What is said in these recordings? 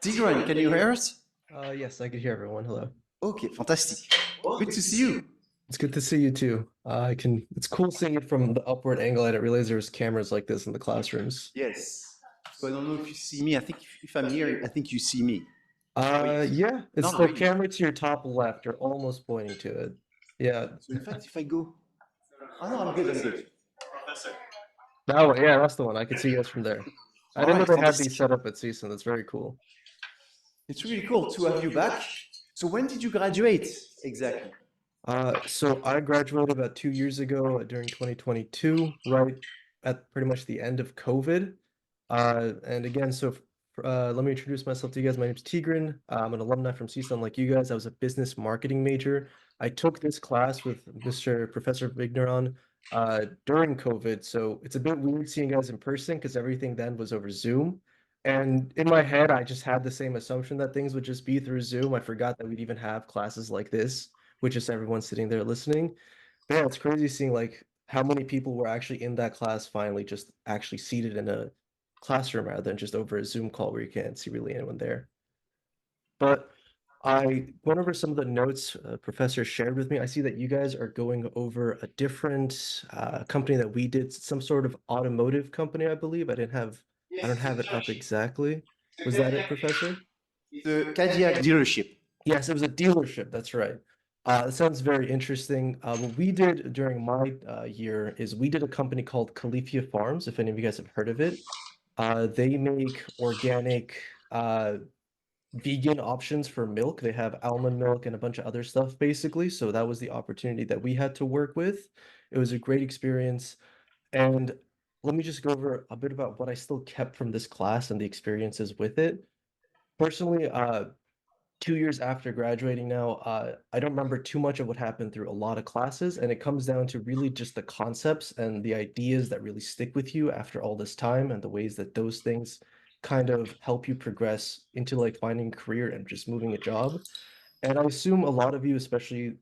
Tigran, can you hear us? Yes, I could hear everyone. Hello. Okay, fantastic. Good to see you. It's good to see you too. It's cool seeing it from the upward angle. I didn't realize there was cameras like this in the classrooms. Yes. So I don't know if you see me. I think if I'm here, I think you see me. Wait, Yeah, it's not the really. camera to your top left. You're almost pointing to it. Yeah. So in fact, if I go, oh no, I'm good. I'm good. That one, yeah, that's the one. I could see you guys from there. I All didn't know right, they had these fantastic. set up at CSUN. That's very cool. It's really cool to have you back. So when did you graduate exactly? So I graduated about 2 years ago during 2022, right at pretty much the end of COVID. And again, let me introduce myself to you guys. My name's Tigran. I'm an alumni from CSUN like you guys. I was a business marketing major. I took this class with Professor Vigneron during COVID. So it's a bit weird seeing you guys in person because everything then was over Zoom. And in my head, I just had the same assumption that things would just be through Zoom. I forgot that we'd even have classes like this with just everyone sitting there listening. But yeah, it's crazy seeing like how many people were actually in that class finally just actually seated in a classroom rather than just over a Zoom call where you can't see really anyone there. But I went over some of the notes professor shared with me. I see that you guys are going over a different company that we did, some sort of automotive company, I believe. I don't have it up exactly. Was that it, Professor? The Cadillac dealership. Yes, it was a dealership. That's right. It sounds very interesting. What we did during my year is we did a company called Califia Farms, if any of you guys have heard of it. They make organic, vegan options for milk. They have almond milk and a bunch of other stuff, basically. So that was the opportunity that we had to work with. It was a great experience. And let me just go over a bit about what I still kept from this class and the experiences with it. Personally, 2 years after graduating now, I don't remember too much of what happened through a lot of classes, and it comes down to really just the concepts and the ideas that really stick with you after all this time, and the ways that those things kind of help you progress into like finding a career and just moving a job. And I assume a lot of you, especially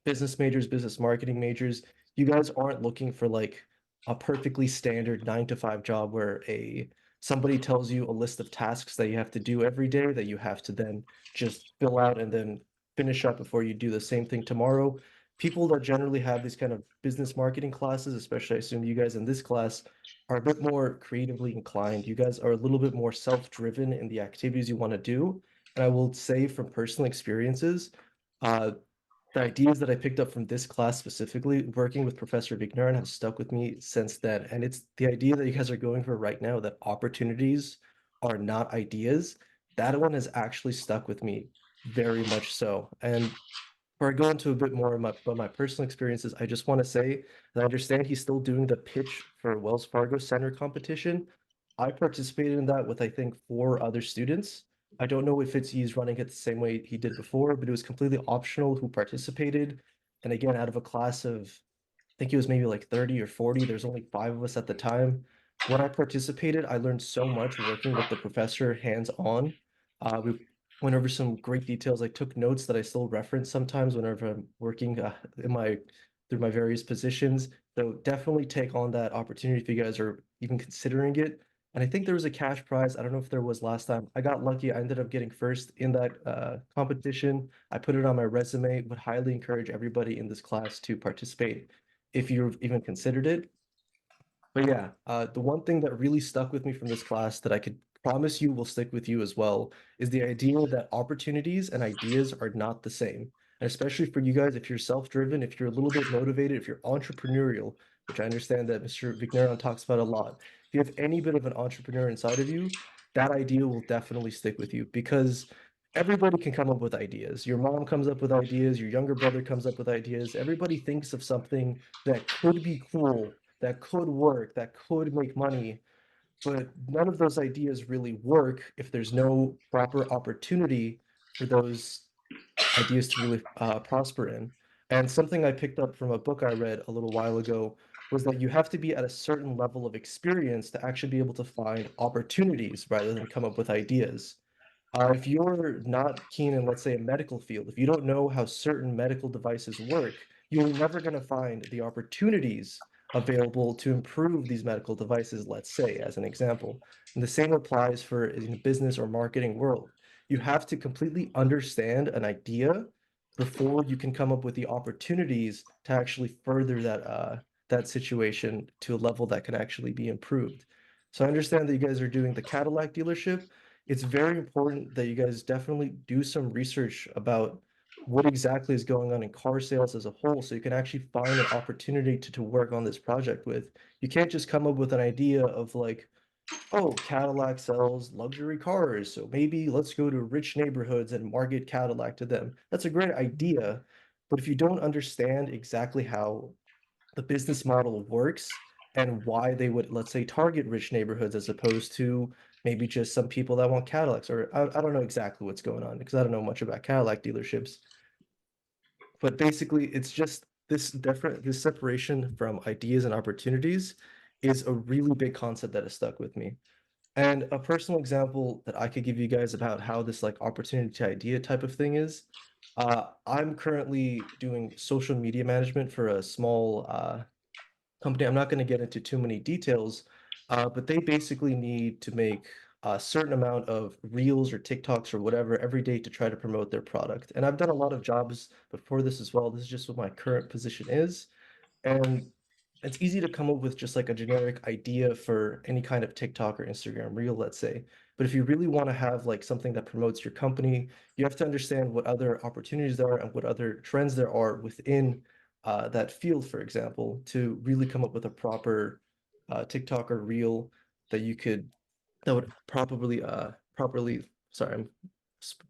business majors, business marketing majors, you guys aren't looking for like a perfectly standard 9 to 5 job where a somebody tells you a list of tasks that you have to do every day that you have to then just fill out and then finish up before you do the same thing tomorrow. People that generally have these kind of business marketing classes, especially I assume you guys in this class, are a bit more creatively inclined. You guys are a little bit more self-driven in the activities you want to do. And I will say from personal experiences, uh, the ideas that I picked up from this class specifically, working with Professor Vigneron, have stuck with me since then. And it's the idea that you guys are going for right now, that opportunities are not ideas. That one has actually stuck with me very much so. And before I go into a bit more about my personal experiences, I just want to say that I understand he's still doing the pitch for Wells Fargo Center competition. I participated in that with, I think, 4 other students. I don't know if he's running it the same way he did before, but it was completely optional who participated. And again, out of a class of, I think it was maybe like 30 or 40, there's only 5 of us at the time. When I participated, I learned so much working with the professor hands-on. We went over some great details. I took notes that I still reference sometimes whenever I'm working in my through my various positions. So definitely take on that opportunity if you guys are even considering it. And I think there was a cash prize. I don't know if there was last time. I got lucky. I ended up getting first in that competition. I put it on my resume. Would highly encourage everybody in this class to participate if you've even considered it. But yeah, the one thing that really stuck with me from this class that I could promise you will stick with you as well is the idea that opportunities and ideas are not the same. And especially for you guys, if you're self-driven, if you're a little bit motivated, if you're entrepreneurial, which I understand that Mr. Vigneron talks about a lot. If you have any bit of an entrepreneur inside of you, that idea will definitely stick with you because everybody can come up with ideas. Your mom comes up with ideas, your younger brother comes up with ideas. Everybody thinks of something that could be cool, that could work, that could make money, but none of those ideas really work if there's no proper opportunity for those ideas to really prosper in. And something I picked up from a book I read a little while ago was that you have to be at a certain level of experience to actually be able to find opportunities rather than come up with ideas. If you're not keen in, let's say, a medical field, if you don't know how certain medical devices work, you're never going to find the opportunities available to improve these medical devices, let's say, as an example. And the same applies for in the business or marketing world. You have to completely understand an idea before you can come up with the opportunities to actually further that situation to a level that can actually be improved. So I understand that you guys are doing the Cadillac dealership. It's very important that you guys definitely do some research about what exactly is going on in car sales as a whole, so you can actually find an opportunity to work on this project with. You can't just come up with an idea of like, oh, Cadillac sells luxury cars, so maybe let's go to rich neighborhoods and market Cadillac to them. That's a great idea, but if you don't understand exactly how the business model works and why they would, let's say, target rich neighborhoods as opposed to maybe just some people that want Cadillacs, or I don't know exactly what's going on because I don't know much about Cadillac dealerships. But basically, it's just this separation from ideas and opportunities is a really big concept that has stuck with me. And a personal example that I could give you guys about how this like opportunity to idea type of thing is, I'm currently doing social media management for a small company. I'm not going to get into too many details, but they basically need to make a certain amount of reels or TikToks or whatever every day to try to promote their product. And I've done a lot of jobs before this as well. This is just what my current position is. And it's easy to come up with just like a generic idea for any kind of TikTok or Instagram reel, let's say. But if you really want to have like something that promotes your company, you have to understand what other opportunities there are and what other trends there are within that field, for example, to really come up with a proper TikTok or reel that you could that would properly sorry, I'm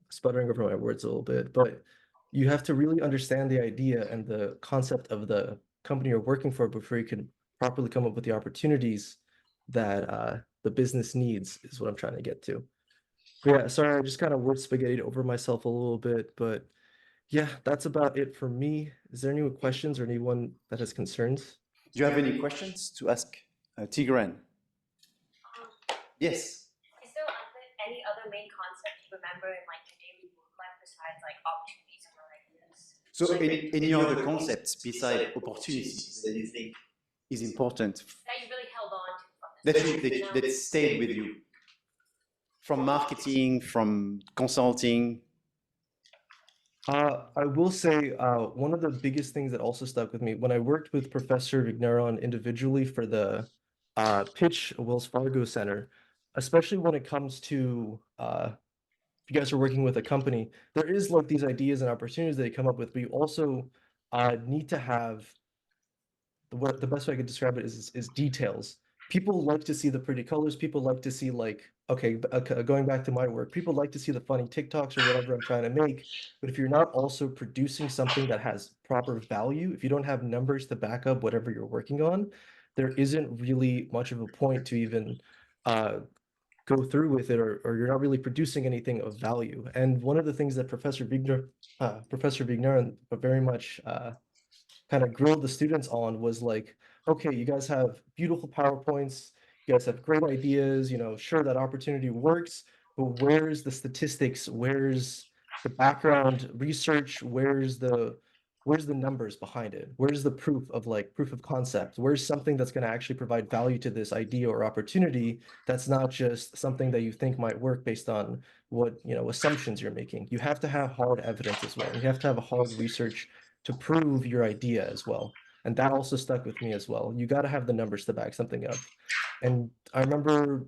sputtering over my words a little bit, but you have to really understand the idea and the concept of the company you're working for before you can properly come up with the opportunities that the business needs, is what I'm trying to get to. But yeah, sorry, I just kind of word spaghettied over myself a little bit, but yeah, that's about it for me. Is there any questions or anyone that has concerns? Do you have any questions to ask Tigran? Yes. Is there any other main concept you remember in like your daily work life besides like opportunities and ideas? So any other concepts besides opportunities that you think is important That you really held on to from that this? that stayed with you from marketing, from consulting? I will say one of the biggest things that also stuck with me when I worked with Professor Vigneron individually for the pitch Wells Fargo Center, especially when it comes to if you guys are working with a company, there is like these ideas and opportunities that you come up with, but you also need to have what the best way I could describe it is details. People like to see the pretty colors. People like to see like, okay, going back to my work, people like to see the funny TikToks or whatever I'm trying to make. But if you're not also producing something that has proper value, if you don't have numbers to back up whatever you're working on, there isn't really much of a point to even go through with it, or you're not really producing anything of value. And one of the things that Professor Vigneron very much kind of grilled the students on was like, okay, you guys have beautiful PowerPoints, you guys have great ideas, sure, that opportunity works, but where's the statistics? Where's the background research? Where's the numbers behind it? Where's the proof of concept? Where's something that's going to actually provide value to this idea or opportunity that's not just something that you think might work based on what, assumptions you're making? You have to have hard evidence as well. You have to have a hard research to prove your idea as well. And that also stuck with me as well. You got to have the numbers to back something up. And I remember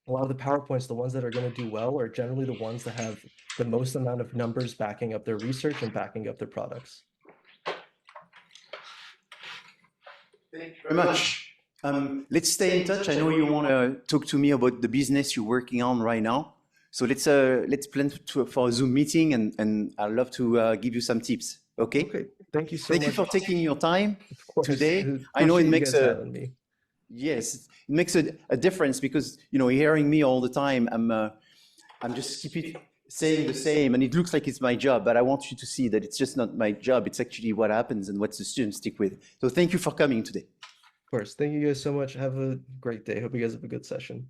a lot of the PowerPoints, the ones that are going to do well, are generally the ones that have the most amount of numbers backing up their research and backing up their products. Thank you very much. Let's stay in touch. I know you want to talk to me about the business you're working on right now. So let's plan for a Zoom meeting, and I'd love to give you some tips. Okay. Okay. Thank you so much. Thank you for taking your time today. I know it makes yes, it makes a difference because hearing me all the time, I'm just keep saying the same, and it looks like it's my job, but I want you to see that it's just not my job. It's actually what happens and what the students stick with. So thank you for coming today. Of course. Thank you guys so much. Have a great day. Hope you guys have a good session.